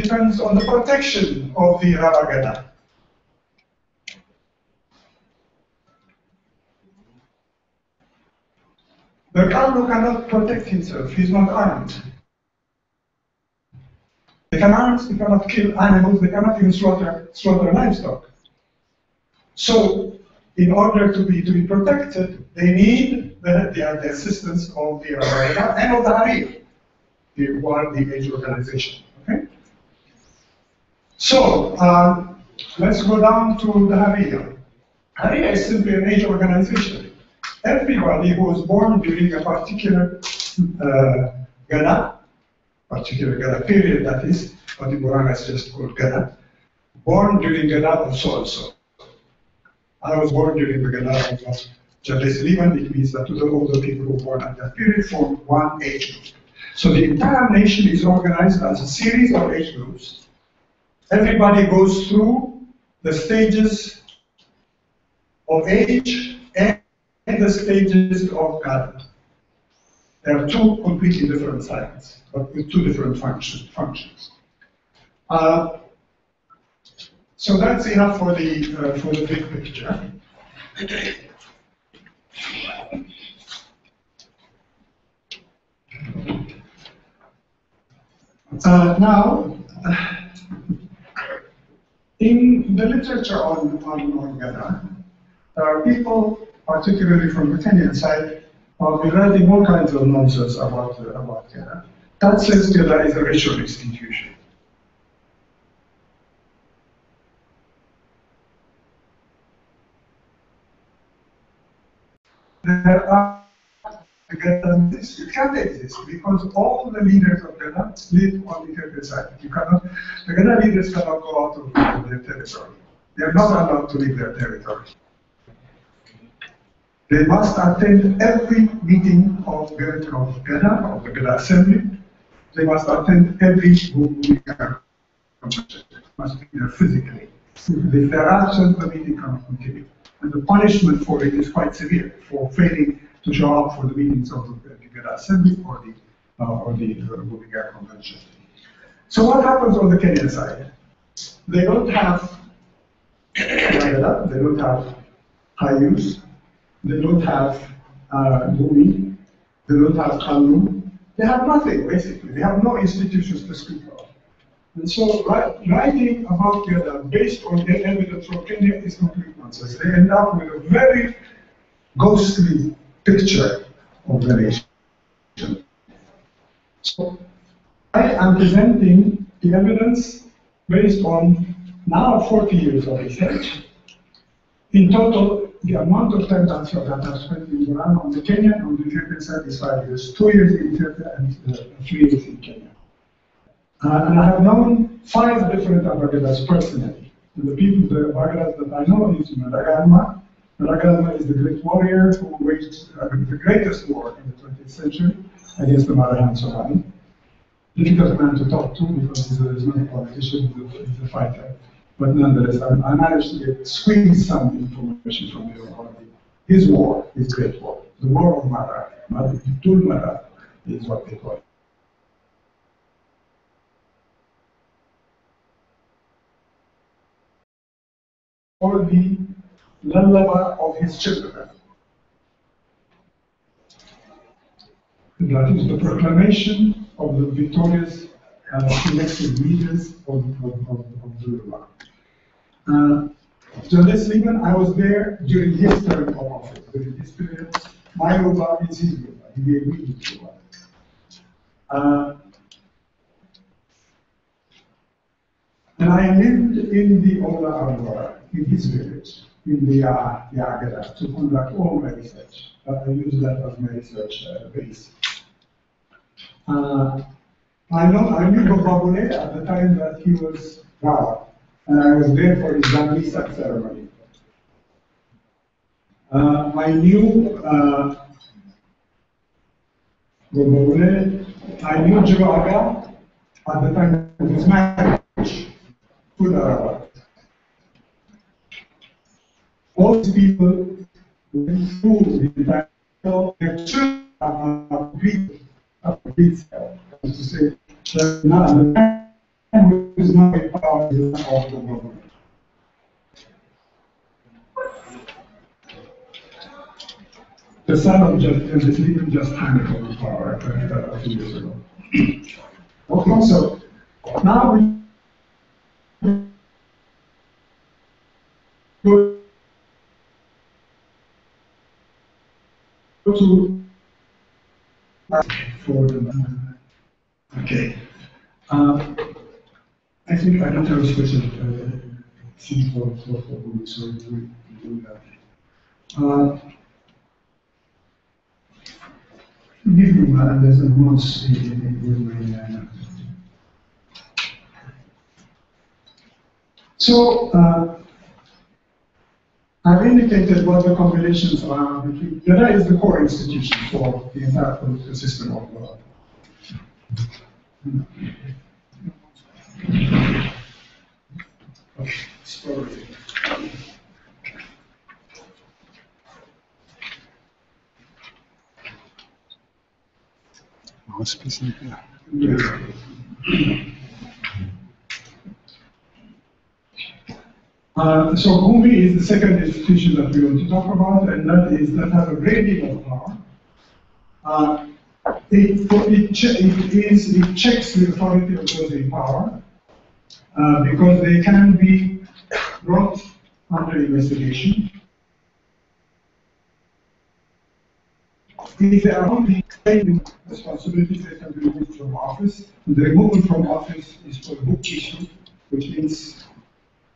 depends on the protection of the Rawagana. The Kallu cannot protect himself, he's not armed. They cannot kill animals, they cannot even slaughter livestock. So, in order to be protected, they need the assistance of the Rawagana and of the Harir, the age organization. Okay? So, let's go down to the Harir. Harir is simply an age organization. Everybody who was born during a particular Gana period, that is, what the Quran has just called Gana, born during Gana of so-and-so. I was born during the Gana of Jabez Liman. It means that all the people who were born at that period form one age group. So the entire nation is organized as a series of age groups. Everybody goes through the stages of age and the stages of Gana. There are two completely different cycles, but with two different functions. So that's enough for the big picture. Now, in the literature on Gana, there are people, particularly from the Kenyan side, who have been writing all kinds of nonsense about Gana. That says Gana is a racial institution. There are it can't exist because all the leaders of Ghana live on the Ethiopian side. The Ghana leaders cannot go out of their territory. They are not allowed to leave their territory. They must attend every meeting of Ghana, of the Ghana Assembly. They must attend every meeting. Must be there physically. If they are absent, the meeting cannot continue. And the punishment for it is quite severe, for failing to show up for the meetings of the Ghana Assembly or the Bubiga Convention. So what happens on the Kenyan side? They don't have Ghana, they don't have Hayus, they don't have Gumi, they don't have Kallu. They have nothing, basically. They have no institutions to speak of. And so writing about Ghana based on the evidence from Kenya is complete nonsense. They end up with a very ghostly picture of the nation. So I am presenting the evidence based on now 40 years of research. In total, the amount of time that I've spent in Quran on the Kenyan, on the Ethiopian side is 5 years, 2 years in Ethiopia and 3 years in Kenya. And I have known 5 different Abagadas personally. And the Abagadas that I know is Madagalma. Madagalma is the great warrior who waged the greatest war in the 20th century against the Marahan Somali. Difficult man to talk to because he's not a politician, he's a fighter. But nonetheless, I managed to squeeze some information from him about his war, his great war. The war of Mara, Tul Mara is what they call it. Or the lullaby of his children. That is the proclamation of the victorious elected leaders of Zululand. Jabez Liman, I was there during his term of office, during his period. My Yoruba is his Yoruba. He gave me his Yoruba. And I lived in the Ola Arwara, in his village, in the Agada, to conduct all my research. I use that as my research base. I knew Bababule at the time that he was Rawa, and I was there for his Zambisa ceremony. I knew Bababule, I knew Jivaga at the time of his marriage. All these people went through the entire lecture to say that now who is not in power is not of the government. The son of Justice Lieben just handed over power a few years ago. Okay, so now we go to for the okay. I think I don't have a special thing for Google, so we do that. Give me there's a notes in my. So I've indicated what the combinations are between. GEDA is the core institution for the entire political system of the world. Okay, story. So GUMI is the second institution that we want to talk about, and that has a great deal of power. It checks the authority of those in power because they can be brought under investigation. If they are only claiming responsibilities, they can be removed from office. And the removal from office is for bookkeeping, which means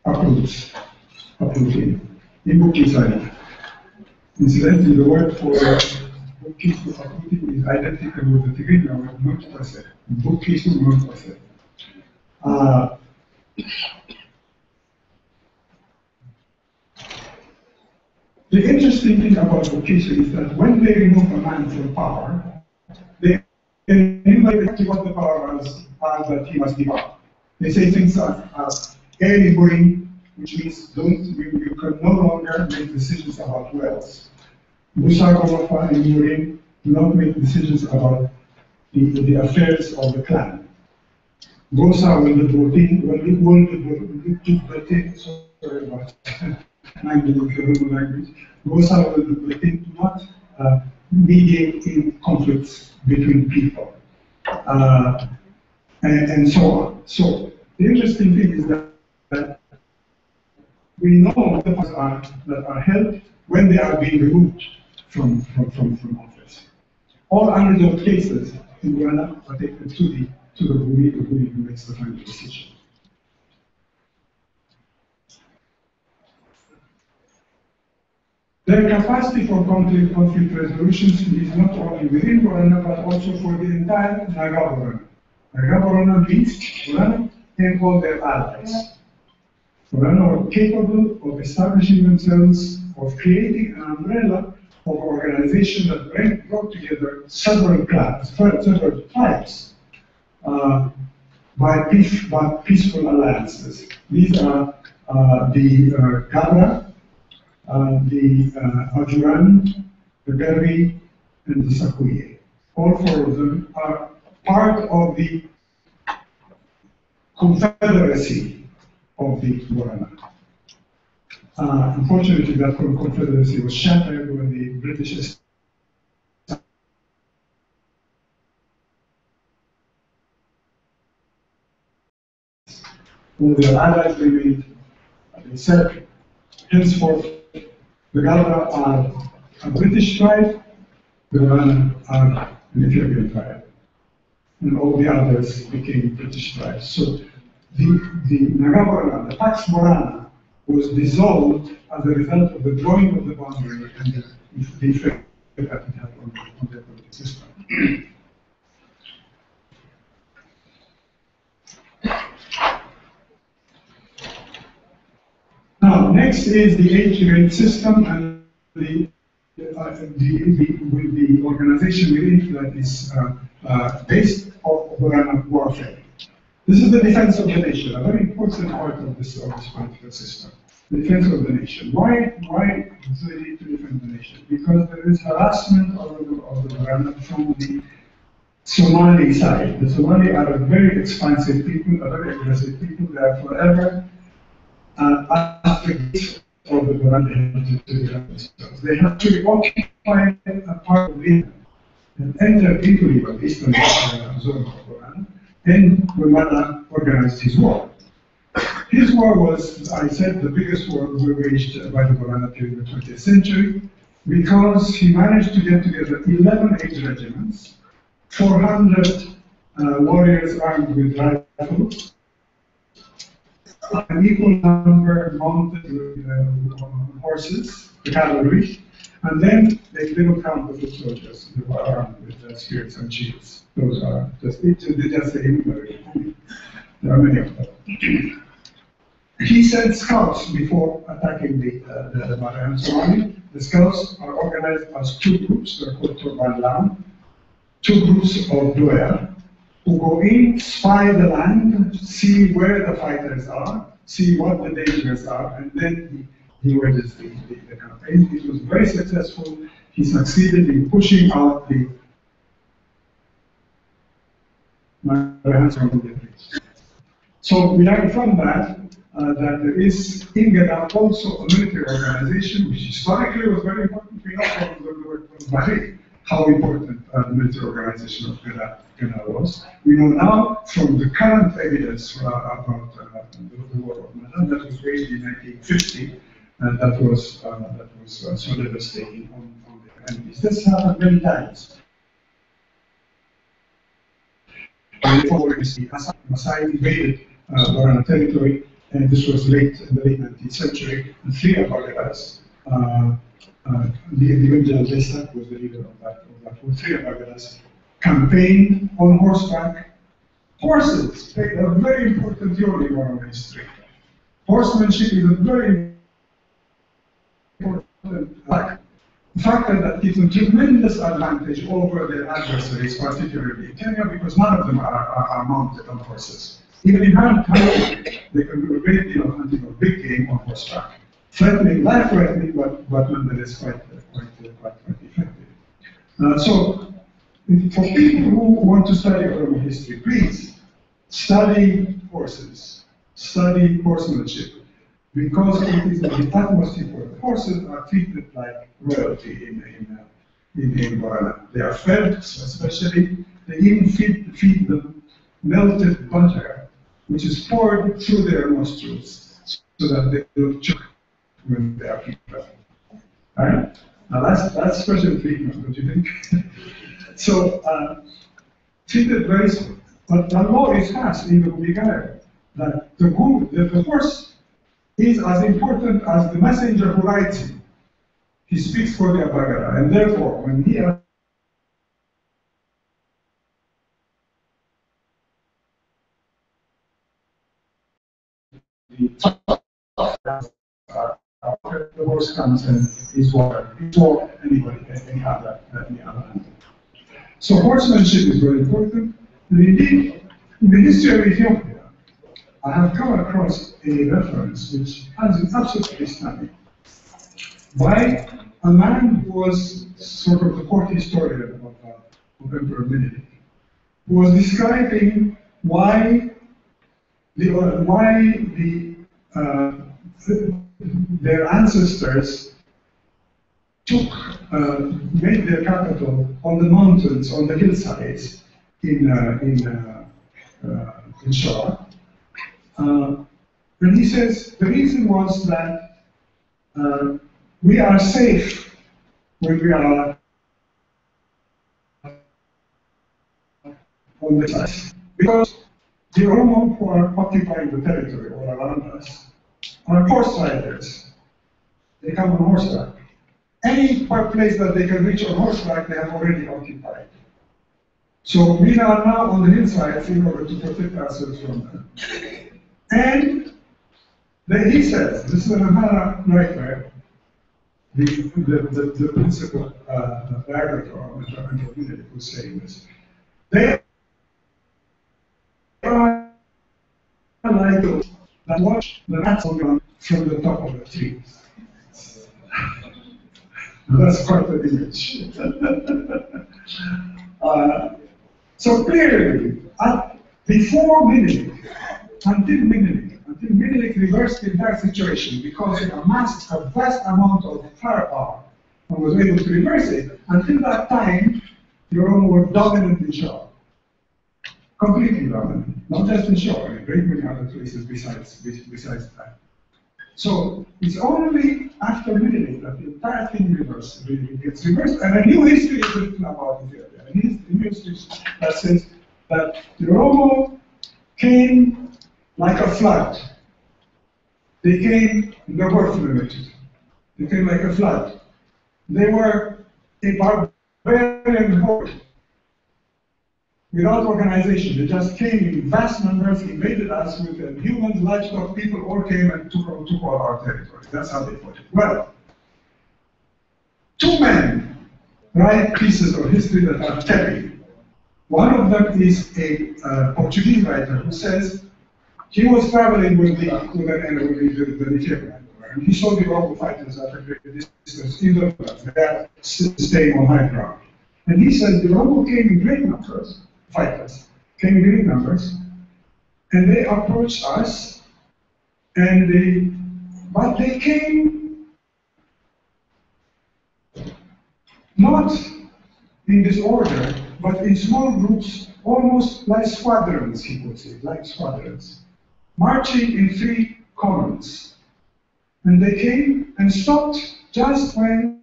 approving. In bookkeeping, incidentally, the word for bookkeeping approving is identical with the Tigrinya word not process. Bookkeeping not process. The interesting thing about vocation is that when they remove a man from power, they enumerate what the powers are that he must give up. They say things as Eri Burin, which means you can no longer make decisions about wealth. Musa Gomafa and Burin do not make decisions about the affairs of the clan. Gosa will sorry about language. Gosa will do not mediate in conflicts between people, and so on. So the interesting thing is that we know the powers that are held when they are being removed from office. All unresolved cases in Ghana are taken to the GUMI who makes the final decision. Their capacity for conflict resolutions is not only within Borana, but also for the entire Naga Borana. Naga Borana means Borana and all their allies. Borana are capable of establishing themselves, of creating an umbrella of organization that brought together several clans, several tribes, by peaceful alliances. These are the Gabra, the Ajuran, the Berri, and the Sakuye. All four of them are part of the confederacy of the Borana. Unfortunately, that confederacy was shattered when the British all their allies remained. They said, henceforth, the Gabra are a British tribe, the Borana are an Ethiopian tribe, and all the others became British tribes. So the Naga Borana, the Pax Borana, was dissolved as a result of the drawing of the boundary and the effect that it had on their political system. Now, next is the age-grade system and the organization within that is based on Borana warfare. This is the defense of the nation, a very important part of this political system. The defense of the nation. Why do they need to defend the nation? Because there is harassment of the Borana from the Somali side. The Somali are a very expansive people, a very aggressive people. They are forever advocates of the Quran. They have to occupy a part of India and enter into the eastern zone of Quran. Then Ramada organized his war. His war was, as I said, the biggest war waged by the Quran during the 20th century, because he managed to get together 11 age regiments, 400 warriors armed with rifles, an equal number mounted on horses, the cavalry, and then they didn't count the foot soldiers who were armed with spears and shields. Those are just the enumerated. There are many of them. He sent scouts before attacking the Marayan Somali. The scouts are organized as two groups. They're called Turban Lam. Two groups of Doya who go in, spy the land, see where the fighters are, see what the dangers are, and then he wages the campaign. It was very successful. He succeeded in pushing out the Marahans from the place. So we learn from that that there is in Ghana also a military organization, which historically was very important. We know from the work of Bahrain how important the military organization of Ghana was. We know now from the current evidence about the war of Madan that was waged in 1950, that was so devastating on the enemies. This happened many times. Before Masai invaded Borana territory, and this was in the late 19th century, and three Abagadas, the individual Desa was the leader of that war. Three Abagadas campaigned on horseback. Horses played a very important role in our history. Horsemanship is a very important fact. The fact that gives them tremendous advantage over their adversaries, particularly in Kenya, because none of them are mounted on horses. Even in hunting, they can do a great deal of hunting of big game on horseback. Threatening, life-threatening, but nonetheless quite effective. So, for people who want to study Oromo history, please study horses, study horsemanship, because it is of the utmost importance. Horses are treated like royalty in Borana. They are fed, especially, they even feed them melted butter, which is poured through their nostrils, so that they don't choke when they are fed. Right? Now that's special treatment, don't you think? So, treated very small. But the law is passed in the Bugigaya that the horse is as important as the messenger who rides him. He speaks for the Abagara, and therefore, when he the horse comes and is water before any other animal. So horsemanship is very important. And indeed, in the history of Ethiopia, I have come across a reference which is absolutely stunning by a man who was sort of the court historian of Emperor Menelik, who was describing why their ancestors made their capital on the mountains, on the hillsides in Shora. And he says the reason was that we are safe when we are on the sides, because the Oromo who are occupying the territory or around us are horse riders. They come on horseback. Any place that they can reach on horseback, they have already occupied. So we are now on the hillsides in order to protect ourselves from them. And he says, this is an Amhara writer, the principal biographer of the community who's saying this. They are like those that watch the rats on the ground from the top of the tree. That's quite an image. So clearly, before Menelik, until Menelik reversed the entire situation because he amassed a vast amount of firepower and was able to reverse it, until that time, the Oromo were dominant in Shaw. Completely dominant. Not just in Shaw, in very many other places besides that. So it's only after Menelik that the entire thing gets reversed, and a new history is written about Ethiopia. A new history that says that the Oromo came like a flood. They came, there were images. They came like a flood. They were a barbarian horde without organization. They just came in vast numbers, invaded us with humans, livestock, people all came and took all our territory. That's how they put it. Well, two men write pieces of history that are telling. One of them is a Portuguese writer who says he was traveling with the Ethiopian emperor, and he saw the Oromo fighters at a great distance in the woods. They are staying on high ground. And he says the Oromo came in great numbers, fighters, came in great numbers, and they approached us, but they came not in disorder, but in small groups, almost like squadrons, he would say, like squadrons, marching in 3 columns. And they came and stopped just when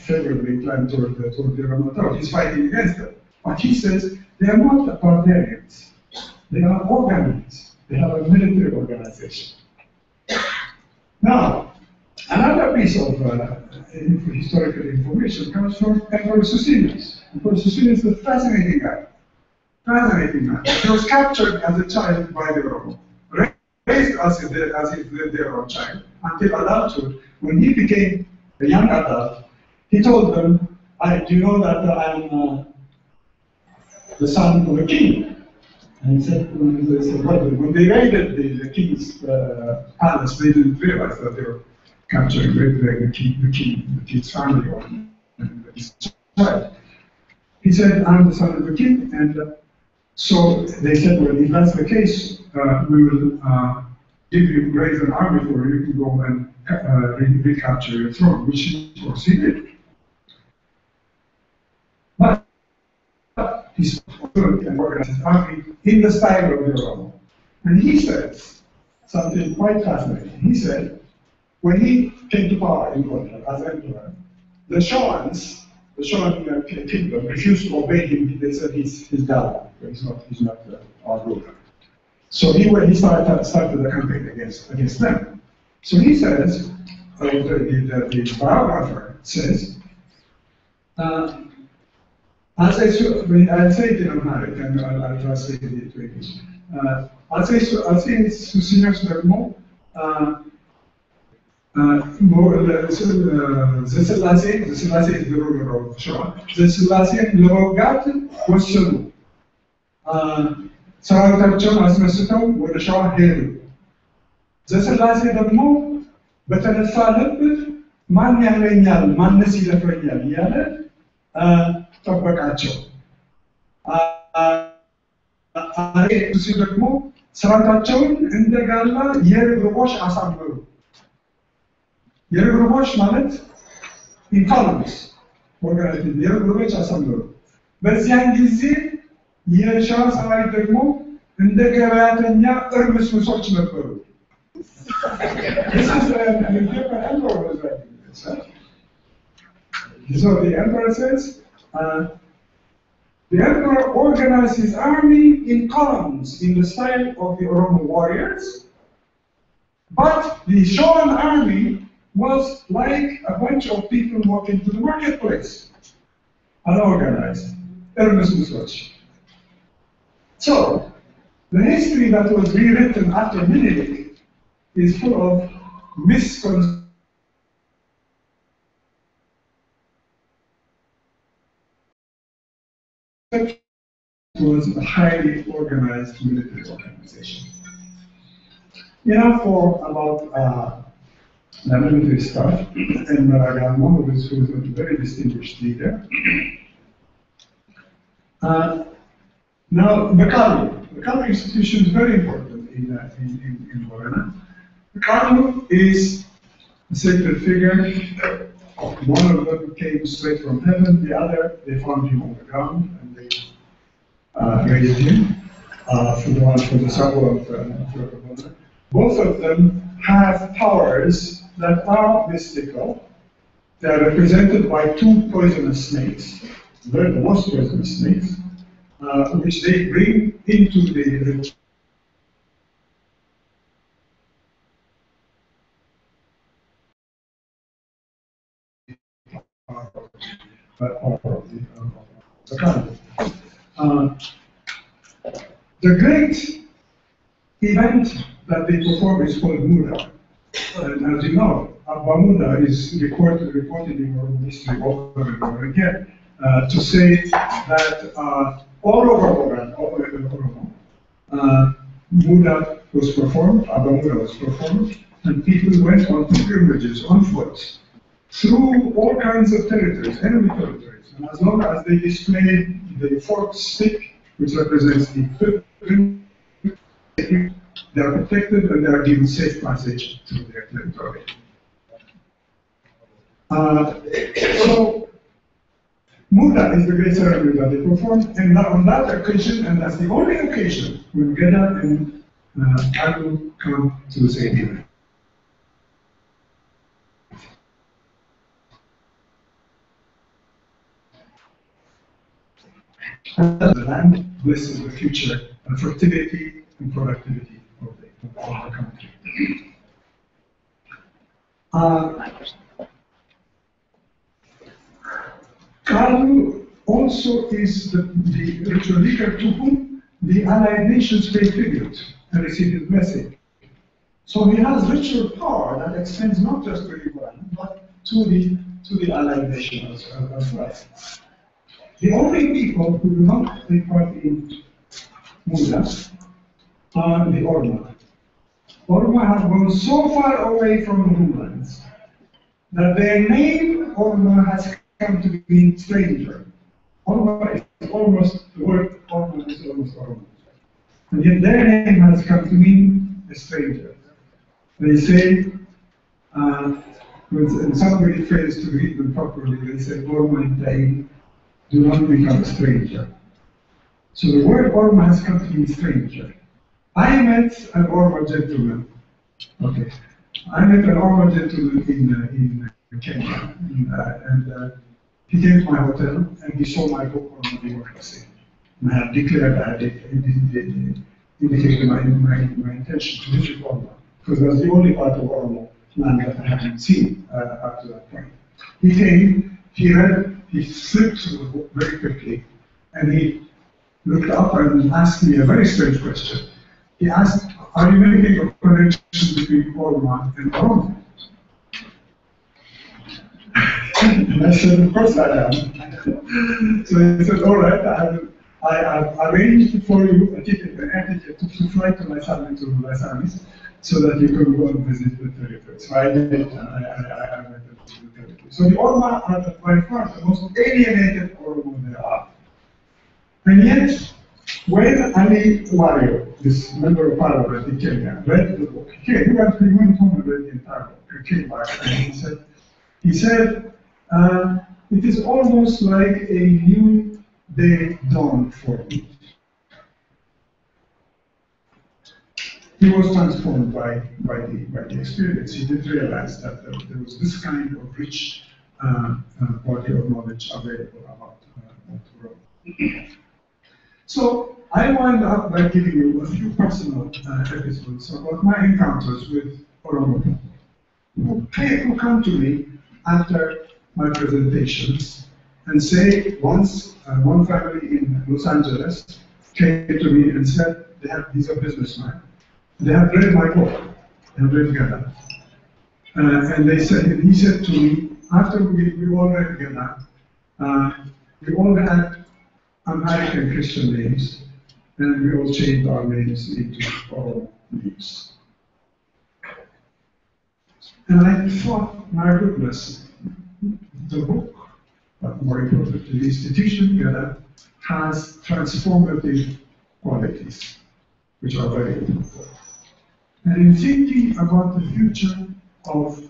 favorably inclined toward the Oromo. He's fighting against them. But he says they are not barbarians. They are organized. They have a military organization. Now, another piece of historical information comes from Emperor Sucinius. Emperor Sucinius is a fascinating guy. Fascinating man. He was captured as a child by the Oromo, raised as if their own child, until adulthood. When he became a young adult, he told them, do you know that I'm the son of a king? And he said, when they raided the king's palace, they didn't realize that they were capturing the king's family or his child. He said, I'm the son of the king, and so they said, well, if that's the case, we will raise an army for you to go and recapture your throne, which of course he did. But he's and organized his army in the style of the Oromo. And he says something quite fascinating. He said, when he came to power in Gondar as emperor, the Shawans, the Shawan kingdom, refused to obey him. They said he's Dala, he's not our ruler. So he started the campaign against them. So he says, the biographer says, I'll say it in Amharic, and I'll translate it into English. I'll say Sucinius ደግሞ ዘሥላሴ is the ruler of Shaw. ዘሥላሴን ለመውጋት ወሰኑ። ሰራዊታቸውን አስነስተው ወደ ሸዋ ሄዱ። ዘሥላሴ ደግሞ በተነሳ ልብ ማን ያለኛል ማንስ ይደፍረኛል እያለ ጠበቃቸው። እሱ ደግሞ ሰራዊታቸውን እንደጋላ የርግቦሽ አሳመሩ። የርግቦሽ ማለት ኢንካልምስ ወገራችን የርግቦሽ አሳመሩ። በዚያን ጊዜ የሻዋ ሰራዊት ደግሞ እንደ ገበያተኛ እርምስምሶች ነበሩ። So the emperor says, the emperor organized his army in columns in the style of the Oromo warriors, but the Shawan army was like a bunch of people walking to the marketplace, unorganized. So, the history that was rewritten after Menelik is full of misconceptions. Was a highly organized military organization. For about the military staff, and Maragall Mohammed, who was a very distinguished leader. Now, the Carlo institution is very important in Morena. The Carlo is a sacred figure. One of them came straight from heaven, the other, they found him on the ground, and they raised him for the sorrow of Rabona. Both of them have powers that are mystical. They are represented by two poisonous snakes. They're the most poisonous snakes, which they bring into the ritual. The great event that they perform is called Muda. And as you know, Abba Muda is recorded in our history over and over again to say that all over Oromo, Muda was performed, Abba Muda was performed, and people went on pilgrimages on foot through all kinds of territories, enemy territories. And as long as they displayed the forked stick, which represents the pilgrim, they are protected and they are given safe passage through their territory. So, Muda is the great ceremony that they perform, and on that occasion, and that's the only occasion, when Geda and Carlo come to the same event. The land blesses the future and fertility and productivity of the country. Carlo also is the ritual leader to whom the Allied nations pay tribute and receive his blessing. So he has ritual power that extends not just to Iran, but to the Allied nations as well. The only people who do not take part in Muda are the Orma. Orma have gone so far away from the homelands that their name, Orma, has come to mean stranger. Orma is almost, the word Orma is almost Orma. And yet their name has come to mean a stranger. They say, when somebody fails to read them properly, they say, Orma in Ta'in, do not become a stranger. So the word Orma has come to mean stranger. I met an Orma gentleman. Okay. I met an Orma gentleman in Kenya. And he came to my hotel and he saw my book on democracy. And I had declared, I had indicated my intention to visit Orma, because that's the only part of Oromo land that I hadn't seen up to that point. He came, he read, he flipped through the book very quickly, and he looked up and asked me a very strange question. He asked, are you making a connection between Orma and Oromo? And I said, of course I am. So he said, all right, I have arranged for you a ticket, an air ticket to fly to Laisami, to Laisamis, so that you can go and visit the territory. So I did, I went to the territory. So the Orma are by far the most alienated Oromo there are. And yet, when Ali Wario, this member of parliament in Kenya, read the book, he went home and read the entire book. He came back and he said, it is almost like a new day dawned for me. He was transformed by the experience. He did realize that there was this kind of rich body of knowledge available about Rome. So I wind up by giving you a few personal episodes about my encounters with Oromo people who come to me after my presentations and say, once one family in Los Angeles came to me and said, these are businessmen. They have read my book, they have read Geda. And he said to me, after we all read Geda, we all had American Christian names, and we all changed our names into Oromo names. And I thought, my goodness, the book, but more importantly, the institution Gada has transformative qualities, which are very important. And in thinking about the future of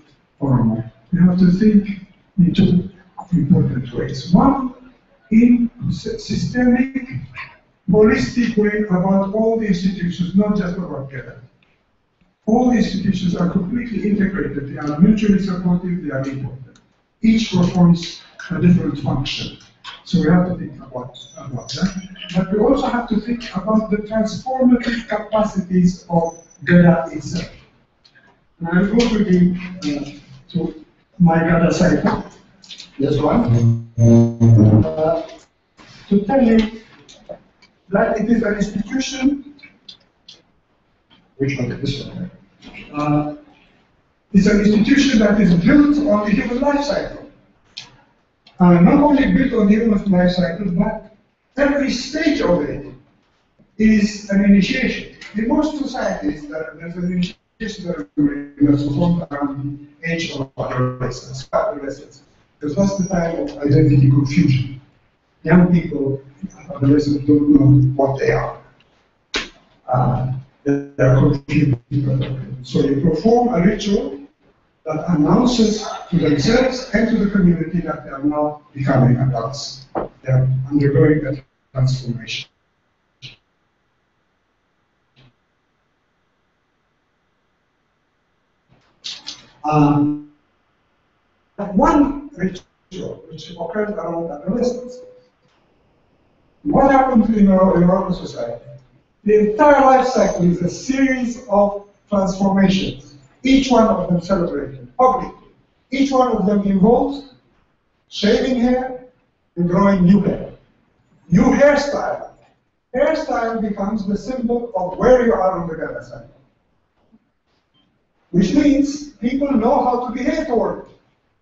Oromo, we have to think in two important ways. One, in systemic, holistic way about all the institutions, not just about Gada. All the institutions are completely integrated. They are mutually supportive, they are important. Each performs a different function. So we have to think about that. But we also have to think about the transformative capacities of Gada itself. And I'll go to my Gada cycle, this one, to tell you that it is an institution. Which one is this one? It's an institution that is built on the human life cycle. Not only built on the human life cycle, but every stage of it is an initiation. In most societies, there's an initiation that's performed around the age of adolescence, because that's the time of identity confusion. Young people, adolescents, don't know what they are. They are confused. So you perform a ritual that announces to themselves and to the community that they are now becoming adults. They are undergoing a transformation. One ritual which occurs around adolescence. What happens in our society? The entire life cycle is a series of transformations, each one of them celebrated publicly. Each one of them involves shaving hair and growing new hair. New hairstyle. Hairstyle becomes the symbol of where you are on the Gada cycle. Which means people know how to behave toward it.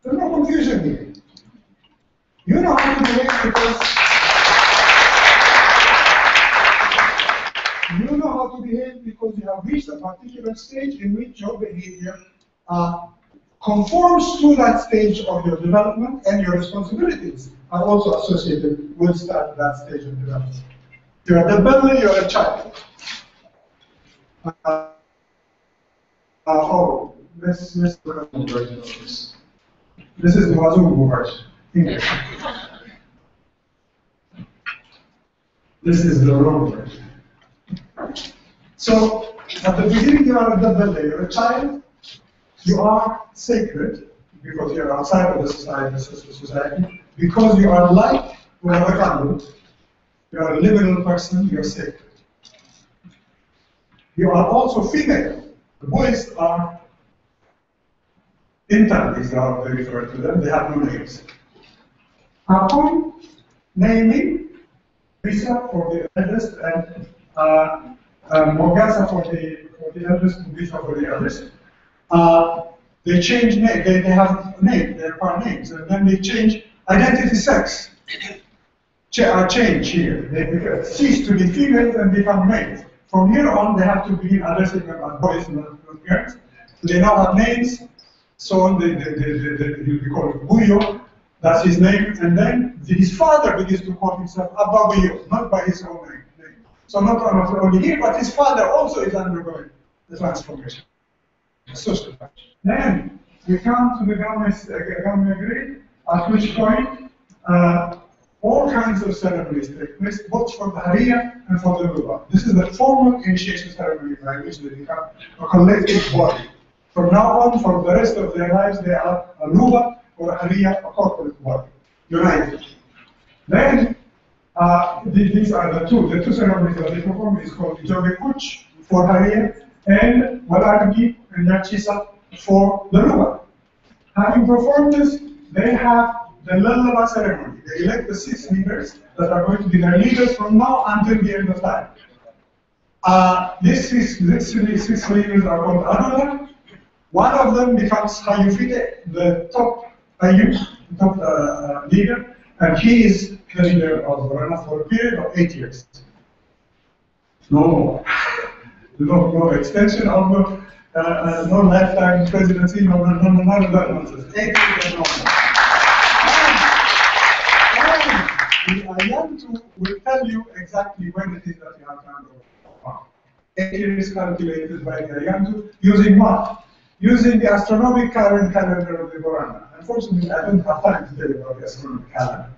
There's no confusion here. You know how to behave because you have reached a particular stage in which your behavior conforms to that stage of your development, and your responsibilities are also associated with that stage of development. You're a belly, you're a child. Let's look at the version of this. This is the Wazungu version, English. This is the wrong version. So, at the beginning you are a belly, you're a child. You are sacred because you are outside of the society, because you are like Warakandu. You are a liberal person, you are sacred. You are also female. The boys are intangibles, they refer to them, they have no names. Upon naming, Risa for the eldest and Mogasa for the eldest, Risa for the eldest. They change name, they have name, their part names, and then they change identity sex. Change here. They cease to be females and become males. From here on, they have to begin addressing them as boys, not girls. So they now have names, so they call it Buyo, that's his name, and then his father begins to call himself Abba Buyo, not by his own name. So not only he, but his father also is undergoing the transformation. Social function. Then we come to the Gamma grade, at which point all kinds of ceremonies take place, both for the Hariya and for the Luba. This is the formal initiation ceremony by which they become a collective body. From now on, for the rest of their lives, they are a Luba or a Hariya, a corporate body, united. Then these are the two ceremonies that they perform. Is called Joge Kuch for Hariya and Walargi and Yachisa for the Luba. Having performed this, they have the Lallaba ceremony. They elect the 6 leaders that are going to be their leaders from now until the end of time. These six leaders are called Adula. One of them becomes Hayufide, the top leader, and he is the leader of Rana for a period of 8 years. No extension of no lifetime presidency, none of that nonsense. Yantu will tell you exactly when it is that you have to hand over. It is calculated by the Yantu using what? Using the astronomical calendar of the Borana. Unfortunately, I don't have time to tell you about the astronomical calendar.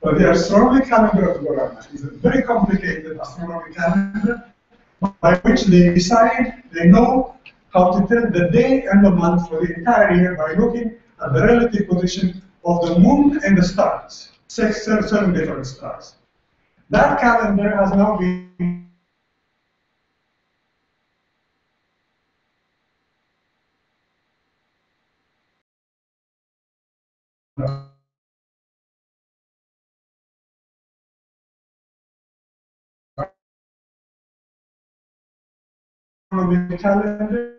But the astronomical calendar of the Borana is a very complicated astronomical calendar by which they decide, they know how to tell the day and the month for the entire year by looking at the relative position of the moon and the stars. 7 different stars. That calendar has now been calendar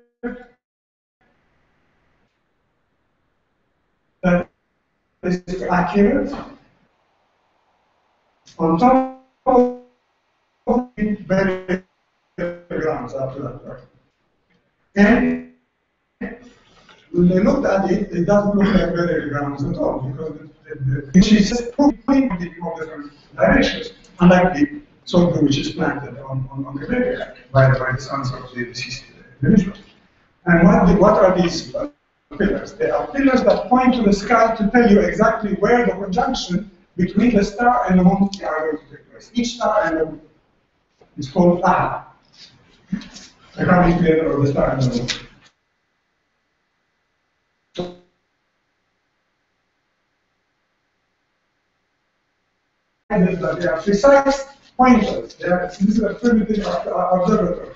that is accurate on top of the variograms after that part. And when they looked at it, it doesn't look like variograms at all, because she says moving in all different directions, unlike the soldier which is planted on the graveyard by the sons of the deceased individual. And what are these pillars? They are pillars that point to the sky to tell you exactly where the conjunction between the star and the moon are going to take place. Each star and the moon is called Aha, the coming together of the star and the moon. That they are precise pointers. This is a primitive observatory,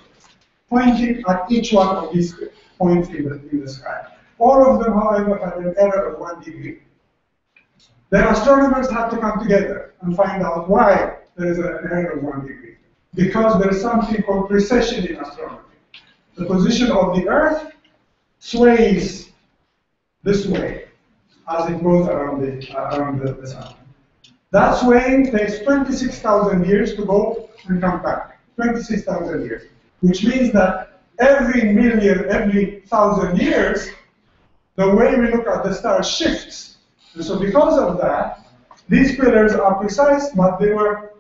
pointing at each one of these points in the sky. All of them, however, have an error of 1 degree. The astronomers have to come together and find out why there is an error of 1 degree. Because there is something called precession in astronomy. The position of the Earth sways this way as it goes around the Sun. That swaying takes 26,000 years to go and come back. 26,000 years. Which means that every 1,000 years, the way we look at the stars shifts. And so because of that, these pillars are precise, but they are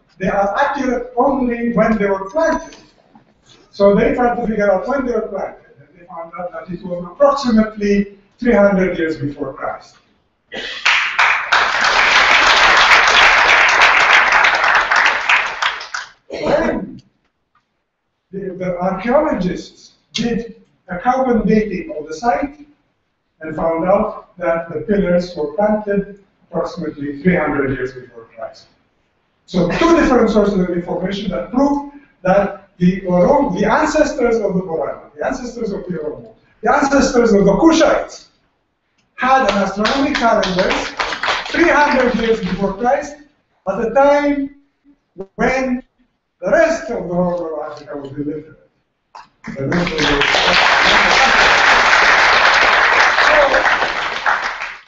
accurate only when they were planted. So they tried to figure out when they were planted, and they found out that it was approximately 300 years before Christ. When the archaeologists did a carbon dating of the site and found out that the pillars were planted approximately 300 years before Christ. So 2 different sources of information that prove that the ancestors of the Borana, the ancestors of the Oromo, the ancestors of the Kushites had an astronomical calendar 300 years before Christ at the time when the rest of the whole of Africa was illiterate.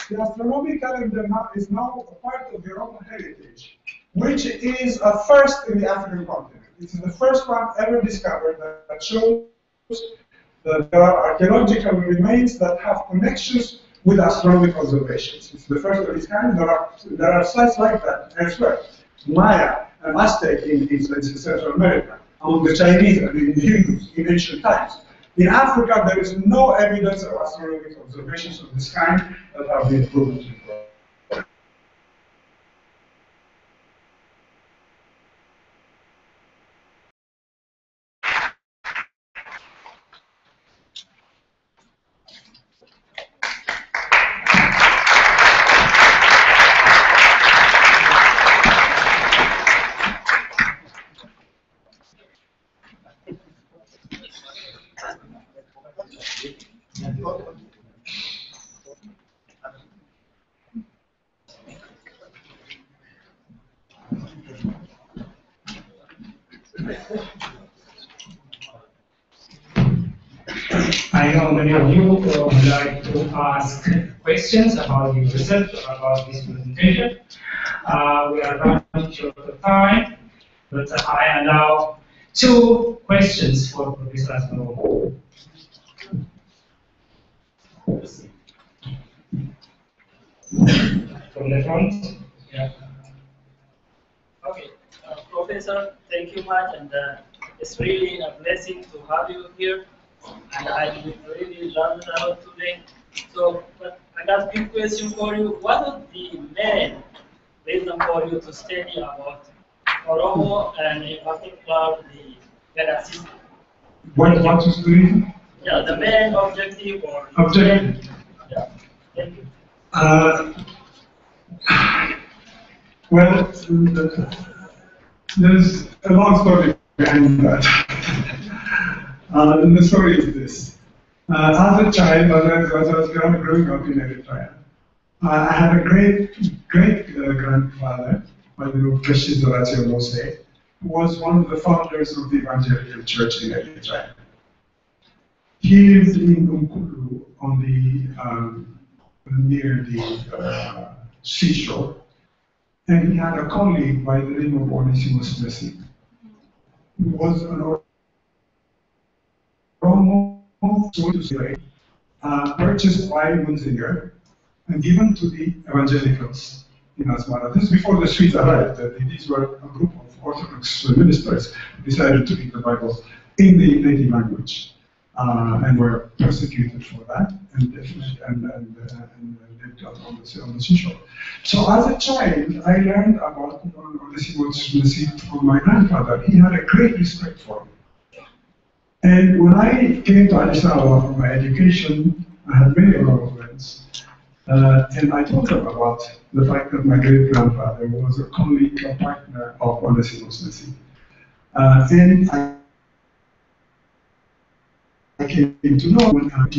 The astronomical calendar is now a part of the Oromo heritage, which is a first in the African continent. It is the first one ever discovered that shows that there are archaeological remains that have connections with astronomical observations. It's the first of its kind. There are sites like that elsewhere. Maya and Aztec in Central America, among the Chinese and the Hindus in ancient times. In Africa, there is no evidence of astronomical observations of this kind that have been proven to be correct. I know many of you would like to ask questions about the result, about this presentation. We are running short of time, but I allow 2 questions for Professor Asmaro. From the front. Yeah. Okay, Professor, thank you much, and it's really a blessing to have you here, and I really learned a lot today. So, but I got a big question for you. What is the main reason for you to study about Oromo and in particular the Gada system? What is the reason? Yeah, the main objective or Objective. Yeah, thank you. Well, there's a long story behind that. And the story is this. As a child, as I was growing up in Eritrea, I had a great-grandfather by the name of Keshi Zoratio Mose, who was one of the founders of the Evangelical Church in Eritrea. He lived in Umkulu on the near the seashore, and he had a colleague by the name of Onesimus Messi, who was an Oromo, so to say, purchased by Munzinger and given to the evangelicals in Asmara. This is before the Swedes arrived. These were a group of Orthodox ministers who decided to read the Bible in the native language. And were persecuted for that, and lived on the seashore. So as a child, I learned about Onesimus Messi from my grandfather. He had a great respect for him. And when I came to Addis Ababa for my education, I had many Oromo friends. And I told them about the fact that my great-grandfather was a colleague, a partner of Onesimus Messi. And I came to know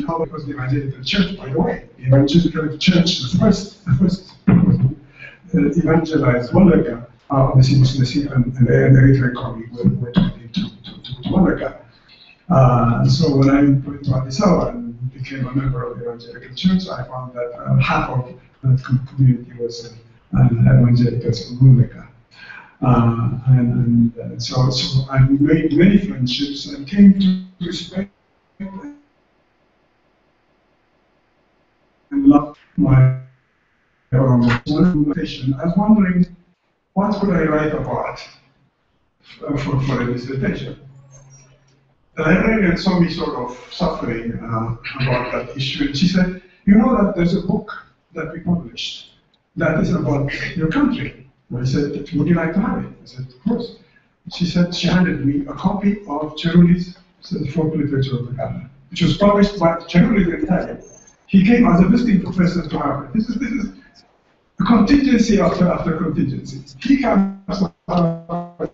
how it was the Evangelical Church, by the way. The Evangelical Church, the first evangelized Walaga, Onesimus Messi and the Eritrean colleague were talking to Walaga. So when I went to Addis Ababa and became a member of the Evangelical Church, I found that half of that community was evangelicals from Walaga. So I made many friendships and came to respect and love my dissertation. I was wondering, what could I write about for a dissertation? The librarian saw me sort of suffering about that issue, and she said, you know that there's a book that we published that is about your country. And I said, would you like to have it? I said, of course. She said, she handed me a copy of Cheruli's Folk Literature of the Ghana, which was published by Cheruli's in Italian. He came as a visiting professor to Harvard. This is a contingency after contingency. He comes to Harvard.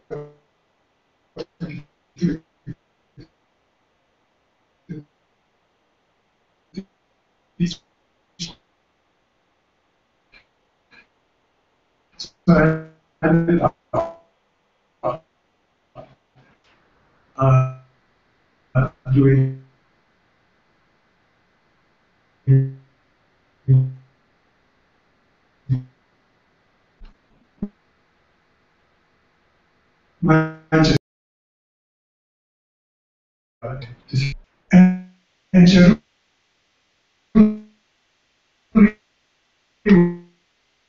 Doing Manchester and Jerusalem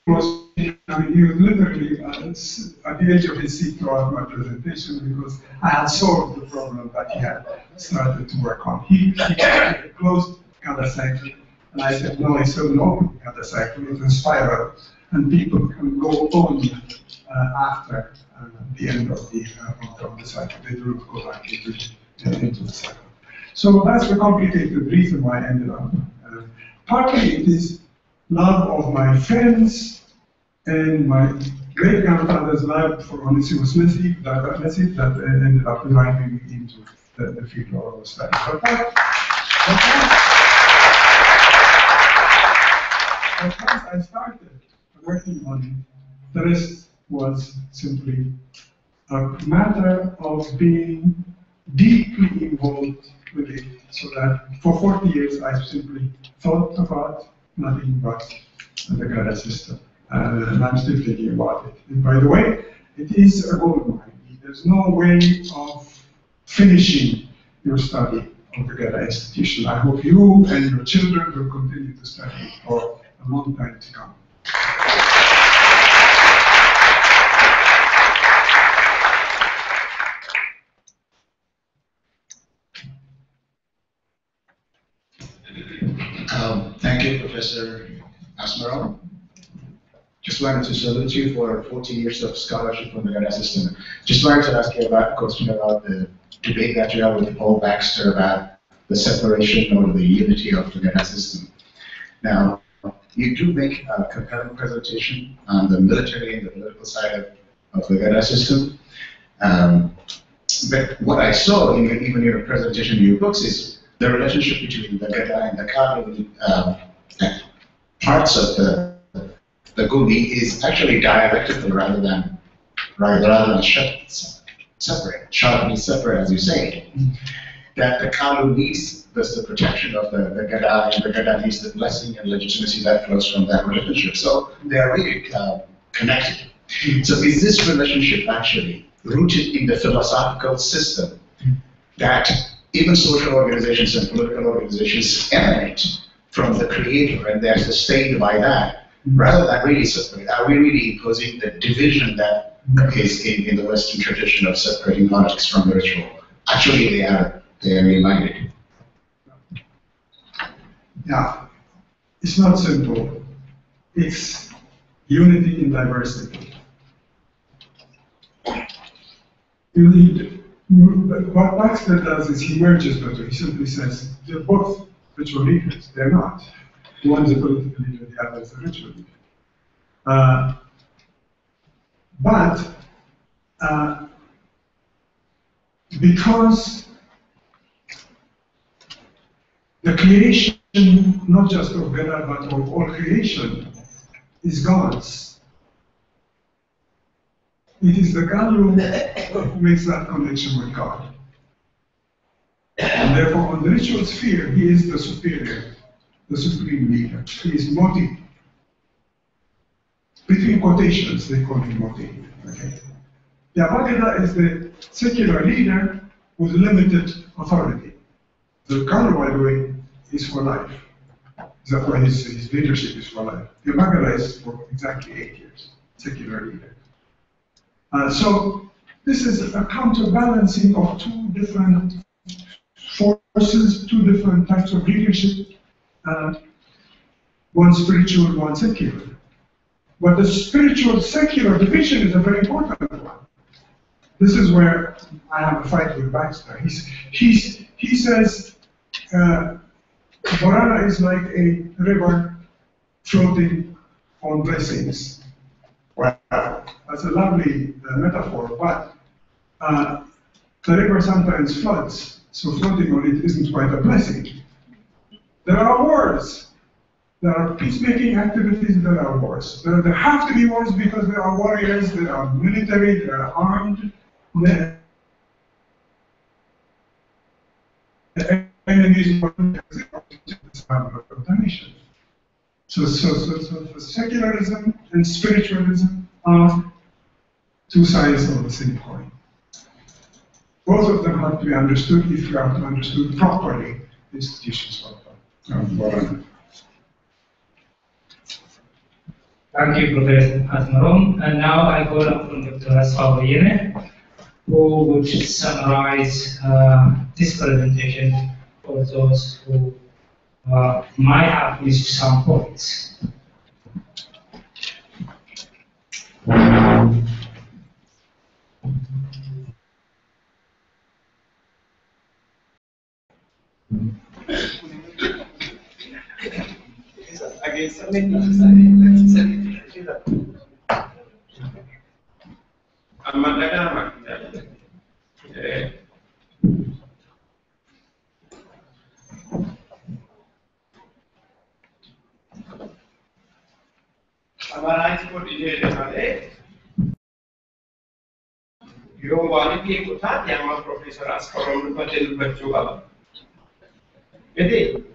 was, he was literally at the edge of his seat throughout my presentation because I had solved the problem that he had started to work on. He closed Gada cycle, and I said, no, it's still an open Gada cycle, it's a spiral, and people can go on after the end of the cycle. They do not go back into the cycle. So that's the complicated reason why I ended up. Partly it is love of my friends and my great-grandfather's love for Onesimus Messi that ended up driving me into the field of oral studies. But once I started working on it, the rest was simply a matter of being deeply involved with it, so that for 40 years I simply thought about nothing but the Gada system. And I'm still thinking about it. And by the way, it is a gold mine. There's no way of finishing your study of the Gada institution. I hope you and your children will continue to study for a long time to come. Thank you, Professor Asmerom. Just wanted to salute you for 40 years of scholarship from the Gada system. Just wanted to ask you about a question about the debate that you have with Paul Baxter about the separation or the unity of the Gada system. Now, you do make a compelling presentation on the military and the political side of the Gada system. But what I saw even in your presentation in your books is the relationship between the Gada and the Kalu parts of the Gumi is actually dialectical rather than separate, sharply separate, as you say. That the Kalu needs the protection of the Gada, and the Gada needs the blessing and legitimacy that flows from that relationship. So they are really connected. So is this relationship actually rooted in the philosophical system that even social organizations and political organizations emanate from the creator and they're sustained by that, rather than really separate? Are we really imposing the division that is in the Western tradition of separating politics from the ritual? Actually, they are united. Yeah, it's not simple. It's unity in diversity. You need, what Baxter does is he merges the two. He simply says they're both ritual leaders. They're not. One is a political leader, the other is a ritual leader. Because the creation, not just of Gada, but of all creation, is God's. It is the Galu who makes that connection with God. And therefore, on the ritual sphere, he is the superior, the supreme leader. He is Moti. Between quotations, they call him Moti. Okay. The Abagada is the secular leader with limited authority. The Galu, by the way, is for life. That's why his leadership is for life. The Abagada is for exactly 8 years, secular leader. So this is a counterbalancing of two different forces, two different types of leadership, one spiritual, one secular. But the spiritual-secular division is a very important one. This is where I have a fight with Baxter. He says Borana is like a river floating on blessings. Well, that's a lovely metaphor, but the river sometimes floods, so floating on it isn't quite a blessing. There are wars. There are peacemaking activities, there are wars. There have to be wars because there are warriors, there are military, there are armed. The enemies of the nation. So secularism and spiritualism are two sides of the same coin. Both of them have to be understood if you have to understand properly the institutions of Borana. Thank you, Professor Asmerom. And now I call upon Dr. Asfa Oyene, who would summarize this presentation for those who might have missed some points. Professor Asmerom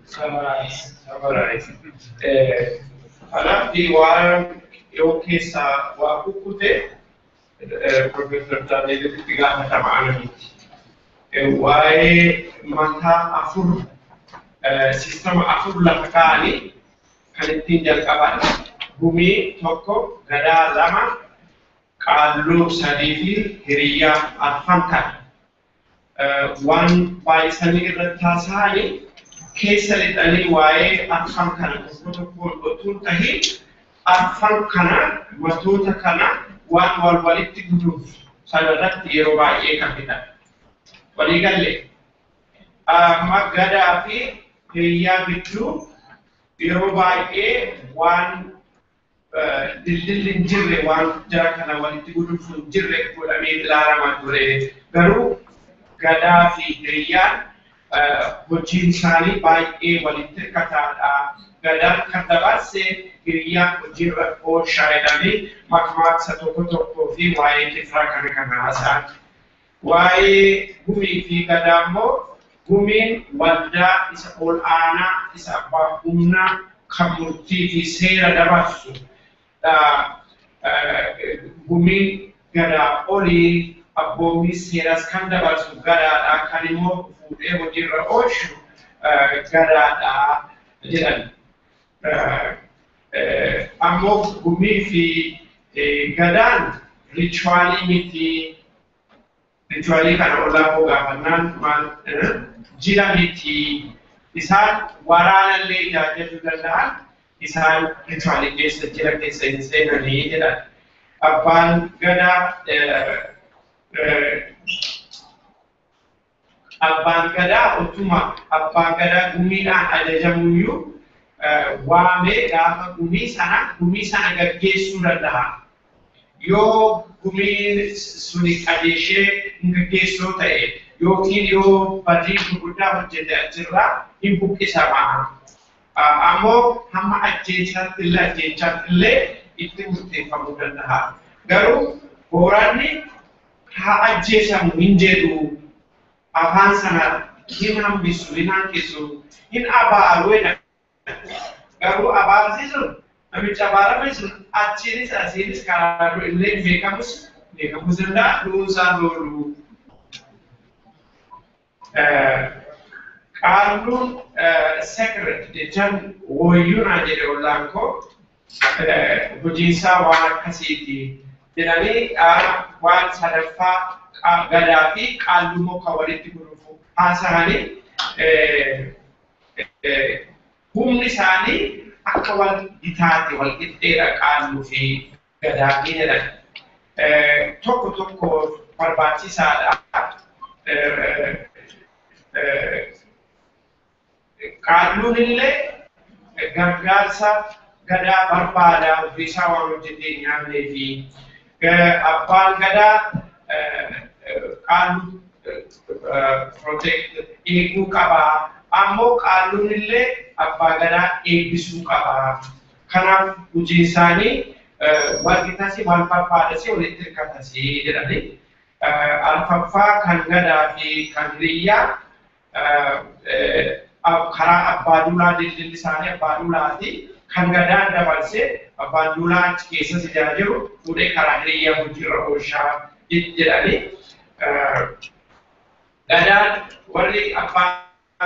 summarize. Alatti waan yoo keessaa waa kukkute Professor Daniel itti gaafatama anamitti. waa'ee mataa afur sistema afur lafa kaa'anii kan ittiin jalqaban gumii tokko gadaa lama qaalluu sadii fi hiriyyaa arfan kan waan baay'isanii irratti taasisanii keessa lixanii waa'ee arfan kana tokkoon otuun tahee arfan kana matoota kana waan wal walitti guduuf sanarratti yeroo baay'ee kan fidan. Waliigalee gadaa fi hiriyyaa gidduu yeroo baay'ee waan dildilli hin jirre waan jara kana walitti guduuf hin jirre godhamee ilaalamaa ture. Garuu gadaa fi hiriyyaan hojiin isaanii baay'ee walitti hirkataadha. Gadaan kan dabarsee hiriyyaan hojiirra oolchaa jedhamee makmaaksa tokko tokkoo fi waa'ee kifraa kana haasa'an. Waa'ee gumii fi gadaa immoo gumiin waldaa isa ol aanaa isa abbaa humnaa kan murtii fi seera dabarsu. Gumiin gadaa olii abboommii seeras kan dabarsu gadaadha. Kan immoo fuudhee hojiirra oolchu gadaadha jedhan. Ammoo gumii fi gadaan rituaalii miti. Rituaalii kana ollaa koo gaafannaan maal jira miti. Isaan waraanallee ijaajjachuu danda'an isaan rituaalii keessa jira keessa hin seenanii jedhan. Abbaan gadaa utuma abbaan gadaa gumiidhaan ajajamuyyuu waamee gaafa gumii sana gaggeessuu danda'a. Yoo gumiin suni qajeeshee hin gaggeessuu ta'e yookiin yoo badii gurguddaa hojjete achirraa hin buqqisama. Ammoo hamma ajjeechaatti illee itti murteeffamuu danda'a. Garuu Booranni haa ajjeesamu hin jedhu afaan sana hin hambisu hin hanqisu hin abaaru jedha. Garuu abaarsiisuun namicha abaarame sun achiinis asiinis karaa illee beekamus danda'a dhuunfaan loolu. Qaalluun secret jechaan wayyuunaa jedhe ollaan koo hojiinsaa waan akkasiiti jedhanii waan sadaffaa gadaa fi qaallummoo kan walitti guduuf haasa'anii humni isaanii akka wal gitaatti wal qixxeedha qaalluu fi gadaa fi jedhan. Tokko barbaachisaadha. Qaalluun illee gargaarsa gadaa barbaada ofiisaa waan hojjetee nyaannee fi abbaan gadaa qaalluu eeguu qaba. Ammoo qaalluun illee abbaa gadaa eebbisuu qaba. Kanaaf hojii isaanii wal qixxaasii wal barbaadasii walitti hirkatasii jedhanii. Arfaffaa kan gadaa fi kan hiriyyaa karaa abbaa duulaa daldalli isaanii abbaa duulaati. Kan gadaan dabarsee abbaan duulaa achi keessa tajaajilu fuudhee karaa hiriyyaa hojiirra oolchaa jedhanii. Gadaan warri abbaa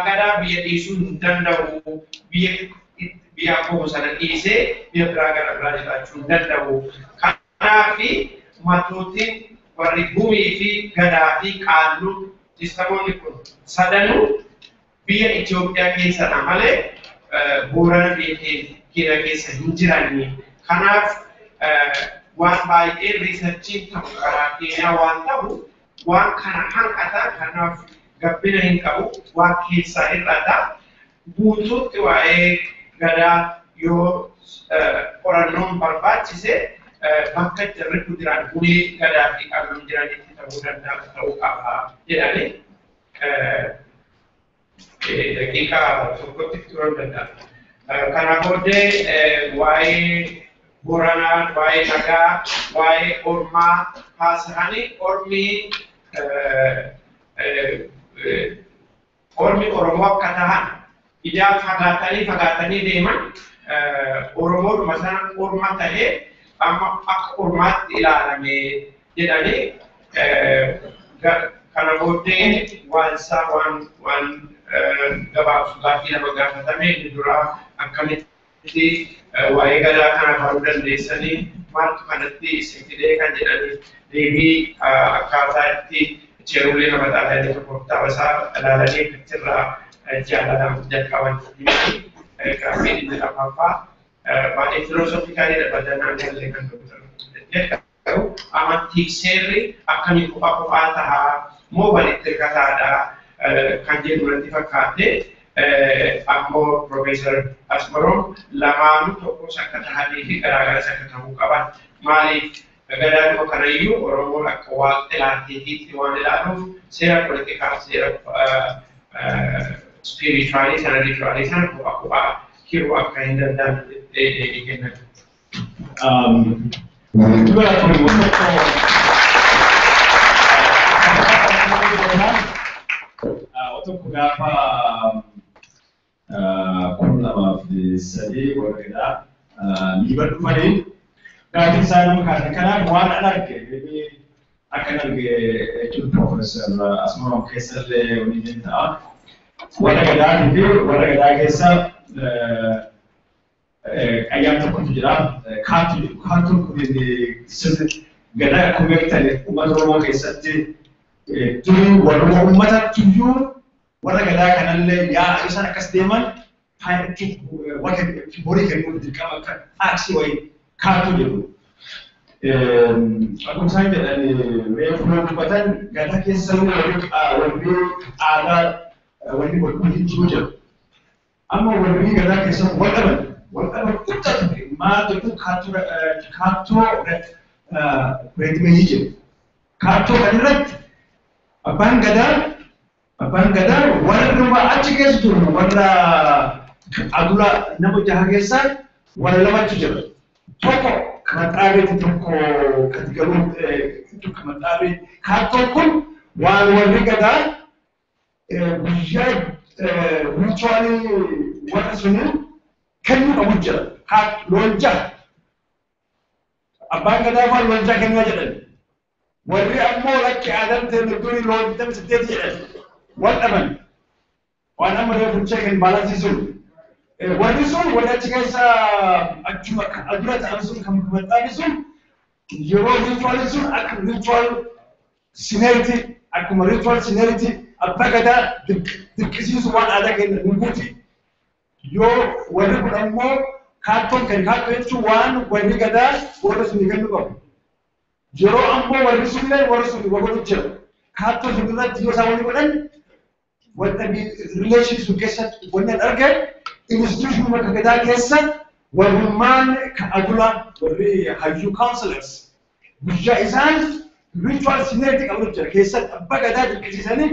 gadaa biyya dhiisuu hin danda'u. Biyya akkuma sana dhiisee biyya biraa gara biraa jiraachuu hin danda'u. Kanaafi matootiin warri gumii fi gadaa fi qaalluun sistamoonni kun sadanuu biyya Itoophiyaa keessadha malee Boorana biyya keessa hin jirani. Kanaaf waan baay'ee riisarchiin ta'u karaa keenyaa waan ta'u waan kana hanqata. Kanaaf gabbina hin qabu waan keessaa hir'ata. Guutuutti waa'ee gadaa yoo qorannoon barbaachise bakka jarri jiran gumii gadaa fi qaalluun jiranitti ta'uu ta'uu qaba jedhanii daqiiqaa tokkotti turuu danda'a. Kana booddee waa'ee Booranaa, waa'ee nagaa, waa'ee ormaa haasa'anii ormi Oromoo akka ta'an ijaa fagaatanii deeman Oromoodhuma sana orma ta'ee amma akka ormaatti ilaalame jedhanii Kana booddee waan isaa waan gabaabsu gaaffii nama gaafatame inni duraa akkamitti waa'ee gadaa kana baruu dandeessanii maaltu kanatti isin fidee kan jedhanii deebii akkaataa itti cheerulee nama xaafanii tokko kitaaba isaa ilaalanii irraa jaalatamu jalqaban gaaffii inni lammaffaa baay'ee filoosoofikaaliidha badannaan jallee kan ta'u amantii seerri akkamitti kophaa tahaa moo walitti hirkataadha kan jedhu irratti fakkaate ammoo Profeesar Asmaroom lamaanuu tokkos akka tahanii fi garaagaras akka ta'uu qaban maaliif gadaadhuma kanayyuu Oromoon akka waaqa ilaalteetiitti waan ilaaluuf seera poolitikaa seera spirituaalii sana rituaalii sana kophaa hiruu akka hin danda'amne kennan. Otoo gaafa kun lamaaf sadii warqeedha. Liiban dhufanii gaafiin isaa nama kaase kanaan waan an arge akka an arge jechuun Profeesar Asmaroom keessallee waliin ta'a. Warra gadaatii fi warra gadaa keessa qayyaan tokkotu jira. Kaantuun kun sirni gadaa akkuma beektan uummata Oromoo keessatti durii warra uummata tuyyuu warra gadaa kanallee yaa isaan akkas deeman borii kennuuf dirqama akka taaksii wayii kaatu jedhu. Akkuma isaan jedhan reefu dubbatan gadaa keessa warri aadaa warri walqunnamtii jiru jedhu. Amma warri gadaa keessa wal dhaban guddatu maal jedhu kaattoo reetimeenii jedhu. Kaattoo kanarratti Abbaan gadaa warra achi keessa jiru warra adula nama jaha keessa warra lamatu jira. Tokko kan xaabeeti tokko kan garuu kan xaabeeti. Kaattoon kun waan warri gadaa guyyaa rituaalii warra sunii kennuu qabu jira. Loonjaa. Abbaan gadaa waan loonjaa kennaa jedhan. Warri ammoo lakki aadan ta'e durii loon ta'e sideeti jedhan wal dhaban waan amma reefu cheekin baalansi sun warri sun warri achi keessa achuma adura ta'an sun kan maxxaani sun yeroo rituaalii sun akka ritual sineeriti akkuma ritual sineeriti abbaa gadaa dirqisiisu waan aadaa kenna nuguuti yoo warri kun ammoo kaattoon kan kaattoo jechuun waan warri gadaa warra sun kennu qabu. Yeroo ammoo warri sunillee warri sun waggoota jira. Kaattoo sun irratti yoo isaan waliin godhan wanta rileeshinii sun keessatti wanni argan institution bakka gadaa keessa warrummaan kan adula warri hayyuu counselors guyyaa isaan ritual sineeriti qabu jira keessatti abbaa gadaa dirqisiisanii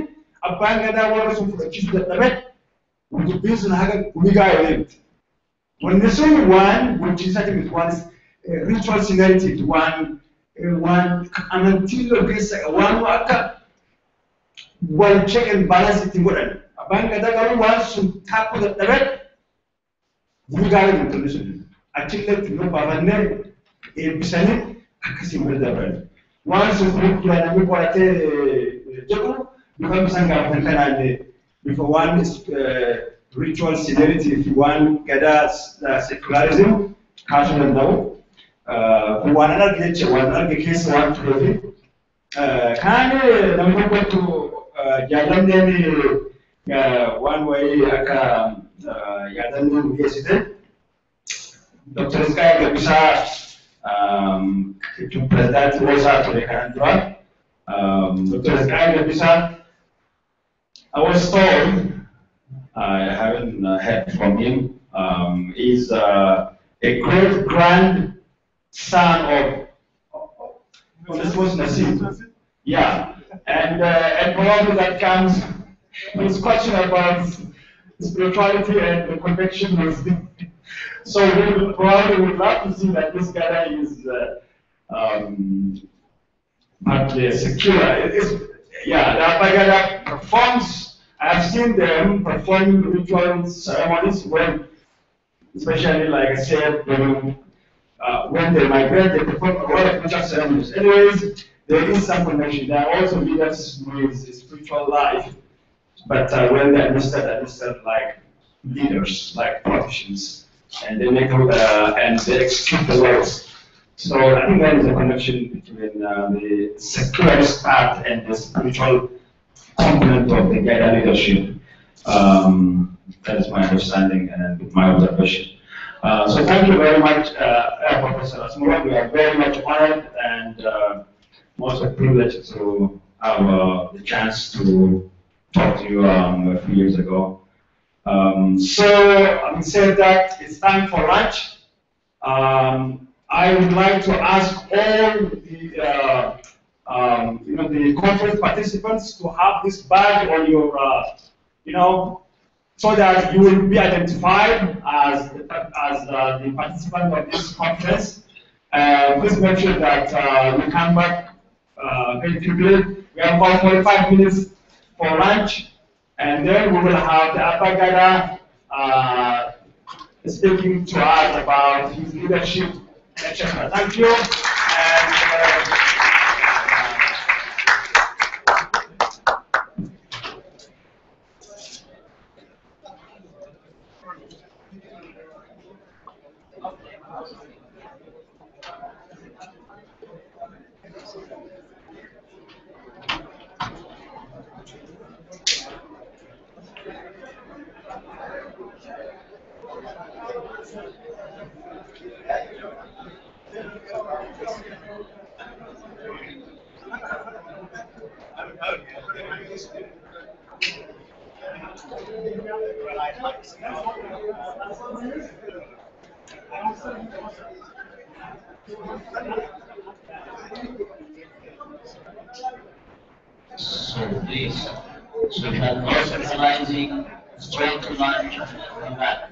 abbaan gadaa warra sun fudhachiisuu dadhabe dubbiin sun haga gumigaa yooleetti. Wanni sun waan bulchiinsaati miti waan ritual sineeriti waan amantii loo keessa waan akka wal check and balance ittiin godhan. Abbaan gadaa garuu waan sun taakkuu dadhabe gumigaa yooleetti sun achilletti nu baafannee eebbisanii akkasiin wal dabran. Waan sun fuuldura namni qoratee jedhu bifa bisaan gaafatan kanaan bifa waan ritual sineeriti fi waan gadaa secularism kaasuu danda'u. Waan an arge jecha waan arge keessa waan tureef kaan namni tokko jaalanneen waan wayii akka yaadannoo nu geessite Dr. Isqaayil Gabbisaa jechuun pirezidaantii Roosaa ture kanaan dura Dr. Isqaayil Gabbisaa I was told I haven't heard from him is a great grand son of this was Nassim. Yeah, and probably that comes his question about spirituality and the connection with. So we probably would love to see that this guy is not secure. Yeah, the Abhagada performs. I've seen them performing ritual ceremonies when, especially like I said, when they migrate, they perform a lot of ritual ceremonies. Anyways, there is some connection. There are also leaders with spiritual life, but when they understand like leaders, like politicians, and they make and they execute the words. So I think there is a connection between the secularist part and the spiritual component of the Gaida leadership. That is my understanding and my observation. So thank you very much, Professor Asmura. We are very much honored and also privileged to have the chance to talk to you a few years ago. So having said that, it's time for lunch. I would like to ask all the the conference participants to have this badge on your so that you will be identified as the participant of this conference. Please make sure that you come back very quickly. We have about 45 minutes for lunch, and then we will have the Abba Gaida speaking to us about his leadership, etc. Thank you. So please, so we have no centralizing, straight to lunch, and back.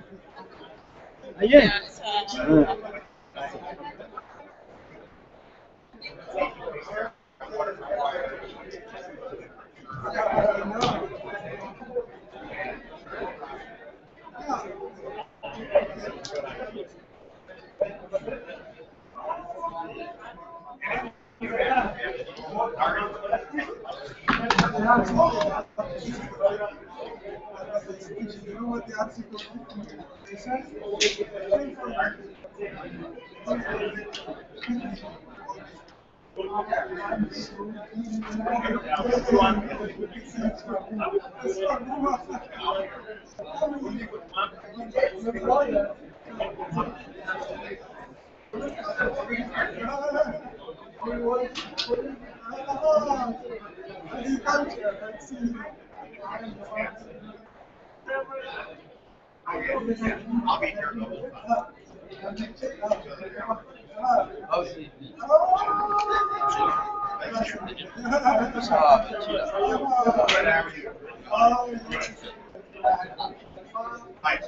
Hi,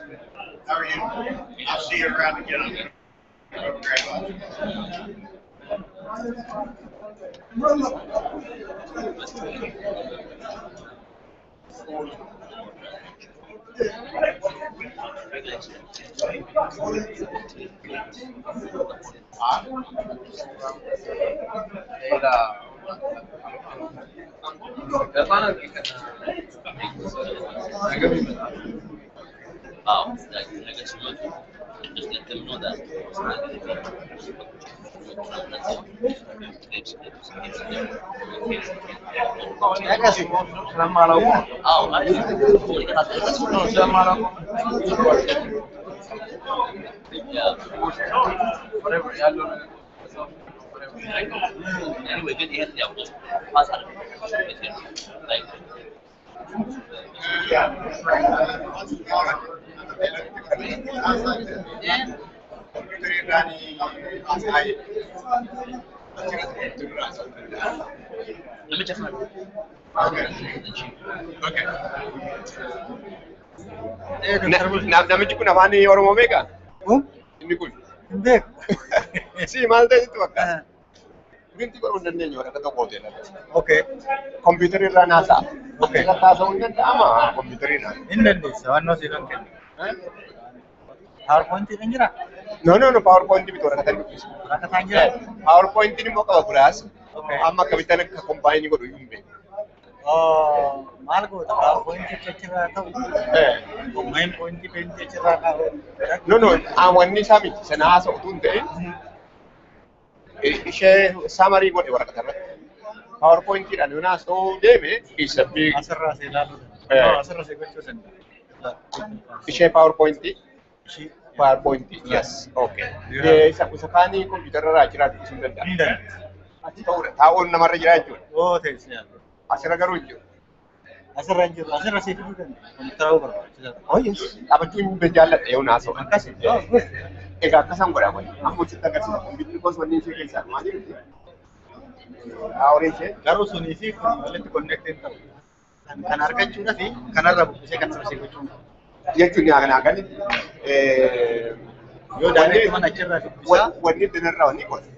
how are you? I'll see you around again. Just let them know that. Anyway, good to hear the outlook. Thank you. Let me check my room. Namichi kun afaan Oromoo beekaa? Inni kun? Hin beeku. Si maal ta'etu bakka? Printii godhuu hin dandeenyu waraqaa tokko hoteelatti. Okay. Kompiitara irraa naasaa. Okay. Irra taasisuu hin danda'ama kompiitariin. Hin dandeessa waan nuti kan kennu. PowerPoint kan jira? No, PowerPoint bitu waraqaa tan dubbisa. Waraqaa tan jira? PowerPoint immoo qaba biraas. Amma akkamitti akka kombaayinii godhu iyyuu hin beeku. Maal goota pointi achirraa ta'u main pointi penti achirraa ta'u. No, wanni isaa miti sana haasa utuu hin ta'in ishee samarii godhe waraqata irratti. PowerPointiidhaan yoo haasa'uu deeme isa asirraa see ilaaluu asirraa see gochuu danda'a. ishee PowerPointii. Yes, okay. Isa kaanii kompiitara irraa jiraatu ibsuu danda'a. Hin danda'a. Achi ta'uudha. Taa'uun namarra jira jechuudha. Teessee yaadu. Asirra garuu hin jiru. Asirra hin jiru. Asirra see fiduu danda'a. Kompiitara barbaachisaadha. Yes. Dhaabachuu hin jaalladha yoo haasa'u. Akkasi. Egaa akkasaan godha wayii. Amma hojjetti agarsiisa. Kompiitarri gosa wanni ishee keessaa maali miti? Horii ishee. Garuu sunii fi walitti connected ta'u. Kan argachuudha fi kanarra buqqisee kan sirrii gochuun. Jechuun yaa kan yoo daandii mana achirraa dubbisaa wanni dinarraa wanni godhe.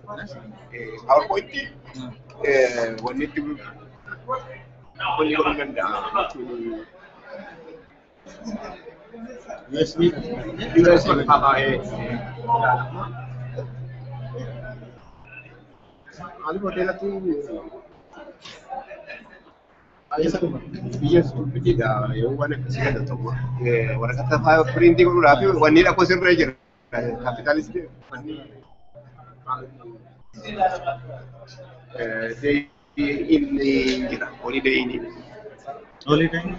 PowerPointii wanni itti wanni godhuu danda'a. USB Ani hoteelatti biyya guddiidha yoo waan akkasii gada ta'u waraqata piriintii godhuudhaaf wanni dhaqoo sirree jira. Kapitaalistii wanni inni jira walii deeyini. Walii deeyini.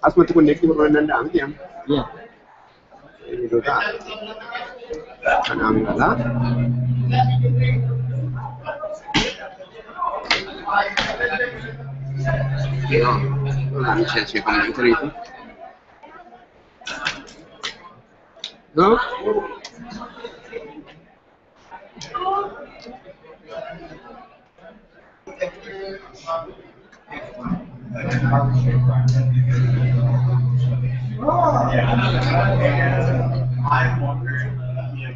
Asumatti kunneektii godhuu hin danda'amu jedhama. Eeguudha. Kanaan galaa. Ishee kompiitariiti. I'm wondering if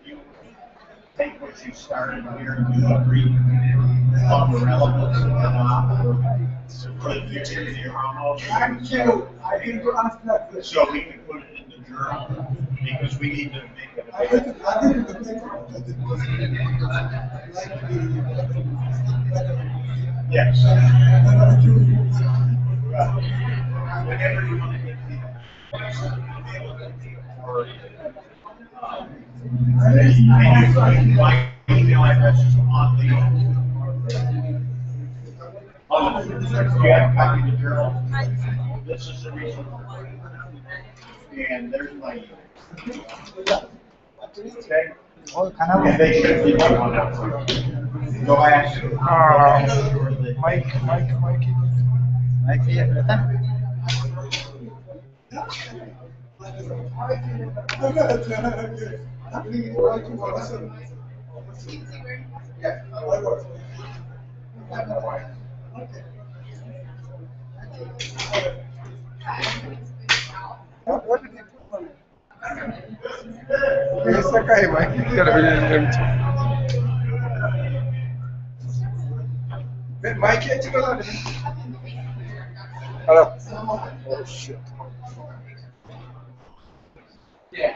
you take what you started here and you agree on the relevance or not for the future of your homeowners. Thank you. I didn't go ask that question. So we can put it in the journal because we need to make it I available. didn't think that it was Yes. Whenever you want to get people. My email address is on the. You have a copy of the journal? This is the reason. And there's my. Okay. And they should be one out for you. Go ask. Mike. What did you put on it? It's okay, Mike. You gotta be empty. Mike, can't you go on? Hello. Oh shit. Yeah.